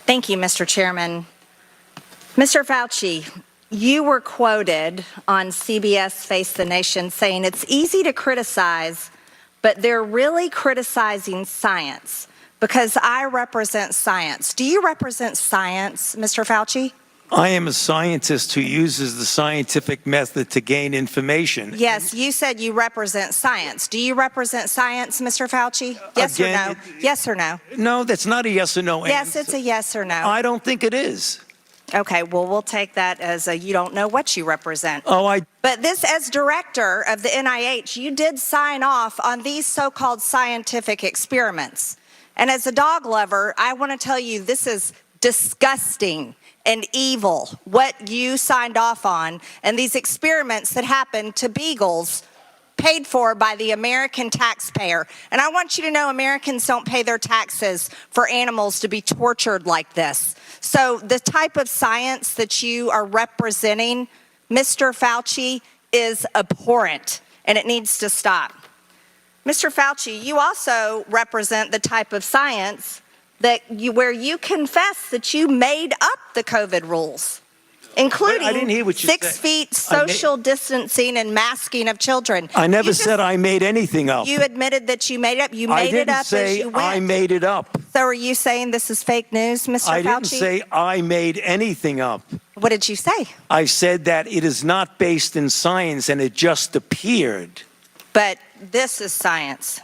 Thank you, Mr. Chairman. Mr. Fauci, you were quoted on CBS Face the Nation saying it's easy to criticize, but they're really criticizing science because I represent science. Do you represent science, Mr. Fauci? I am a scientist who uses the scientific method to gain information. Yes, you said you represent science. Do you represent science, Mr. Fauci? Yes or no? Yes or no? No, that's not a yes or no answer. Yes, it's a yes or no. I don't think it is. Okay, well, we'll take that as a you don't know what you represent. But this, as director of the NIH, you did sign off on these so-called scientific experiments. And as a dog lover, I want to tell you this is disgusting and evil, what you signed off on, and these experiments that happened to beagles paid for by the American taxpayer. And I want you to know Americans don't pay their taxes for animals to be tortured like this. So the type of science that you are representing, Mr. Fauci, is abhorrent, and it needs to stop. Mr. Fauci, you also represent the type of science where you confess that you made up the COVID rules, including 6 feet social distancing and masking of children. I never said I made anything up. You admitted that you made it up. You made it up as you went. I didn't say I made it up. So are you saying this is fake news, Mr. Fauci? I didn't say I made anything up. What did you say? I said that it is not based in science and it just appeared. But this is science.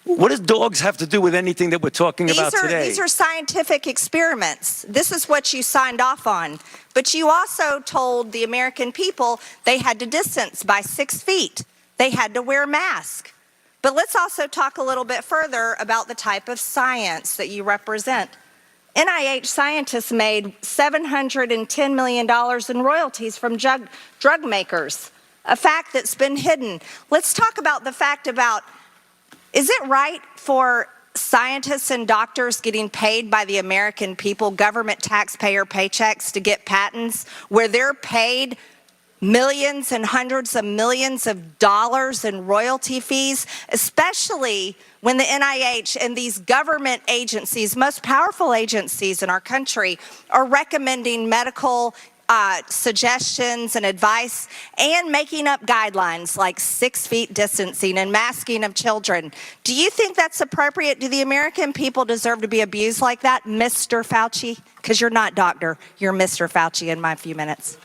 What does dogs have to do with anything that we're talking about today? These are scientific experiments. This is what you signed off on. But you also told the American people they had to distance by 6 feet. They had to wear masks. But let's also talk a little bit further about the type of science that you represent. NIH scientists made $710 million in royalties from drug makers, a fact that's been hidden. Let's talk about the fact about, is it right for scientists and doctors getting paid by the American people, government taxpayer paychecks, to get patents where they're paid millions and hundreds of millions of dollars in royalty fees, especially when the NIH and these government agencies, most powerful agencies in our country, are recommending medical suggestions and advice and making up guidelines like 6 feet distancing and masking of children. Do you think that's appropriate? Do the American people deserve to be abused like that, Mr. Fauci? Because you're not doctor, you're Mr. Fauci in my few minutes.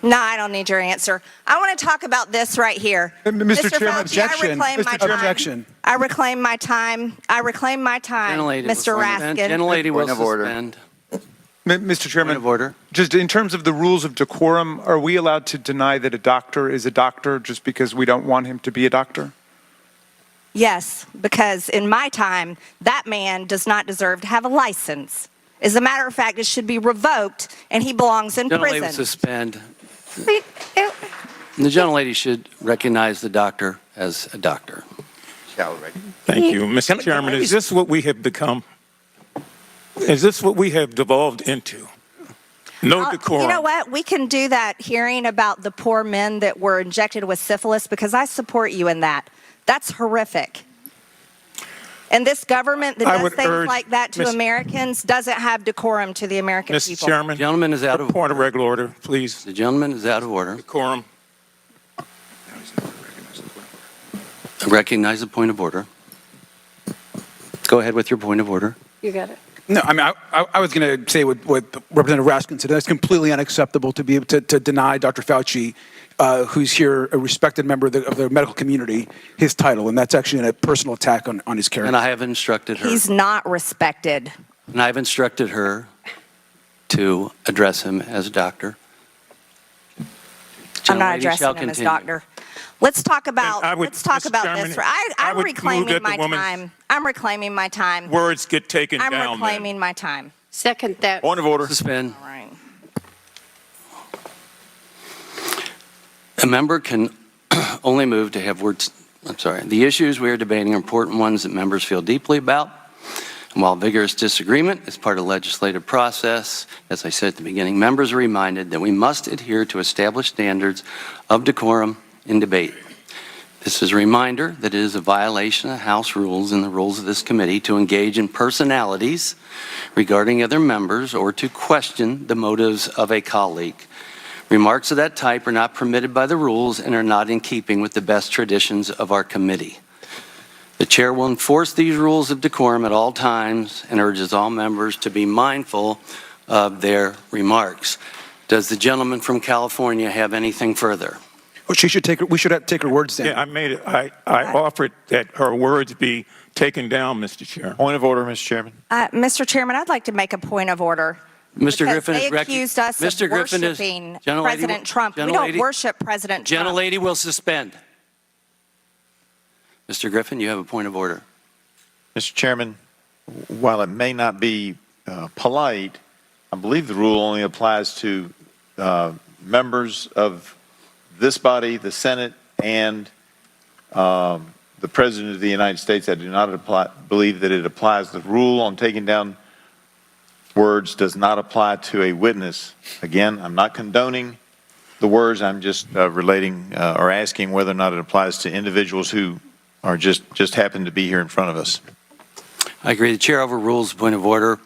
No, I don't need your answer. I want to talk about this right here. Mr. Chairman, Fauci, objection. Objection. I reclaim my time. I reclaim my time, Mr. Raskin. Gentlelady will suspend. Mr. Chairman, point of order. Just in terms of the rules of decorum, are we allowed to deny that a doctor is a doctor just because we don't want him to be a doctor? Yes, because in my time, that man does not deserve to have a license. As a matter of fact, it should be revoked, and he belongs in prison. Gentlelady will suspend. The gentlelady should recognize the doctor as a doctor. Thank you. Mr. Chairman, is this what we have become? Is this what we have devolved into? No decorum. You know what? We can do that hearing about the poor men that were injected with syphilis, because I support you in that. That's horrific. And this government that does things like that to Americans doesn't have decorum to the American people. Mr. Chairman, the gentleman is out of point of regular order, please. The gentleman is out of order. Decorum. I recognize the point of order. Go ahead with your point of order. You got it. No, I mean, I was going to say what Representative Raskin said. That's completely unacceptable to be able to deny Dr. Fauci, who's here, a respected member of the medical community, his title. And that's actually a personal attack on his character. And I have instructed her. He's not respected. And I've instructed her to address him as doctor. I'm not addressing him as doctor. Let's talk about this. I'm reclaiming my time. I'm reclaiming my time. Words get taken down. I'm reclaiming my time. Second that. Point of order. Suspend. All right. A member can only move to have words. I'm sorry. The issues we are debating are important ones that members feel deeply about. And while vigorous disagreement is part of the legislative process, as I said at the beginning, members are reminded that we must adhere to established standards of decorum in debate. This is a reminder that it is a violation of House rules and the rules of this committee to engage in personalities regarding other members or to question the motives of a colleague. Remarks of that type are not permitted by the rules and are not in keeping with the best traditions of our committee. The chair will enforce these rules of decorum at all times and urges all members to be mindful of their remarks. Does the gentleman from California have anything further? Well, we should take her words down. Yeah, I offered that her words be taken down, Mr. Chair. Point of order, Mr. Chairman. Mr. Chairman, I'd like to make a point of order. Mr. Griffin They is accused us Mr. of Griffin is worshiping Gentlelady, President Trump. We don't worship President Trump. Gentlelady will suspend. Mr. Griffin, you have a point of order. Mr. Chairman, while it may not be polite, I believe the rule only applies to members of this body, the Senate, and the President of the United States. I do not believe that it applies. The rule on taking down words does not apply to a witness. Again, I'm not condoning the words. I'm just relating or asking whether or not it applies to individuals who are just happen to be here in front of us. I agree. The chair overrules the point of order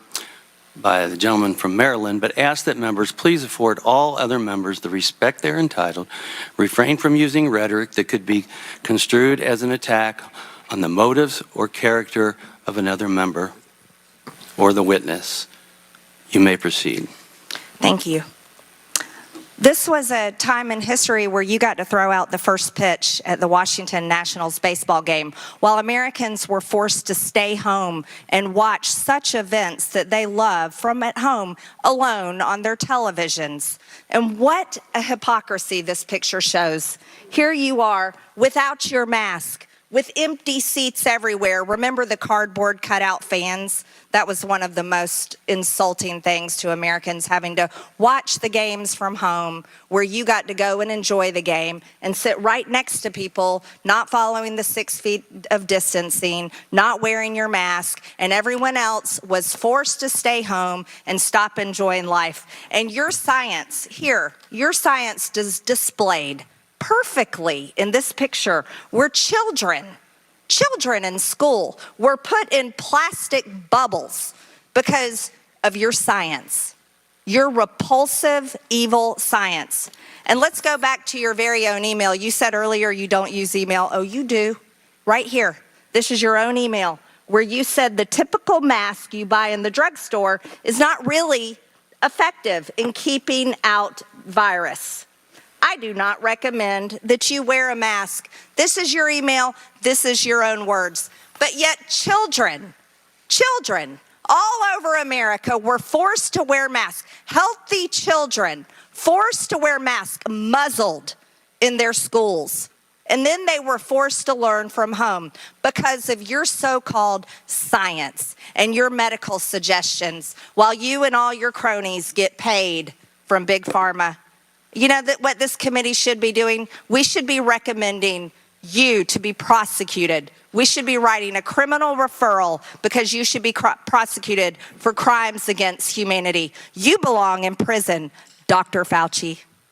by the gentleman from Maryland, but ask that members please afford all other members the respect they're entitled, refrain from using rhetoric that could be construed as an attack on the motives or character of another member or the witness. You may proceed. Thank you. This was a time in history where you got to throw out the first pitch at the Washington Nationals baseball game, while Americans were forced to stay home and watch such events that they love from at home alone on their televisions. And what a hypocrisy this picture shows. Here you are without your mask, with empty seats everywhere. Remember the cardboard cutout fans? That was one of the most insulting things to Americans, having to watch the games from home where you got to go and enjoy the game and sit right next to people not following the 6 feet of distancing, not wearing your mask, and everyone else was forced to stay home and stop enjoying life. And your science here, your science is displayed perfectly in this picture where children in school were put in plastic bubbles because of your science, your repulsive, evil science. And let's go back to your very own email. You said earlier you don't use email. Oh, you do. Right here. This is your own email where you said the typical mask you buy in the drugstore is not really effective in keeping out virus. I do not recommend that you wear a mask. This is your email. This is your own words. But yet children all over America were forced to wear masks. Healthy children forced to wear masks, muzzled in their schools. And then they were forced to learn from home because of your so-called science and your medical suggestions, while you and all your cronies get paid from Big Pharma. You know that what this committee should be doing? We should be recommending you to be prosecuted. We should be writing a criminal referral because you should be prosecuted for crimes against humanity. You belong in prison, Dr. Fauci.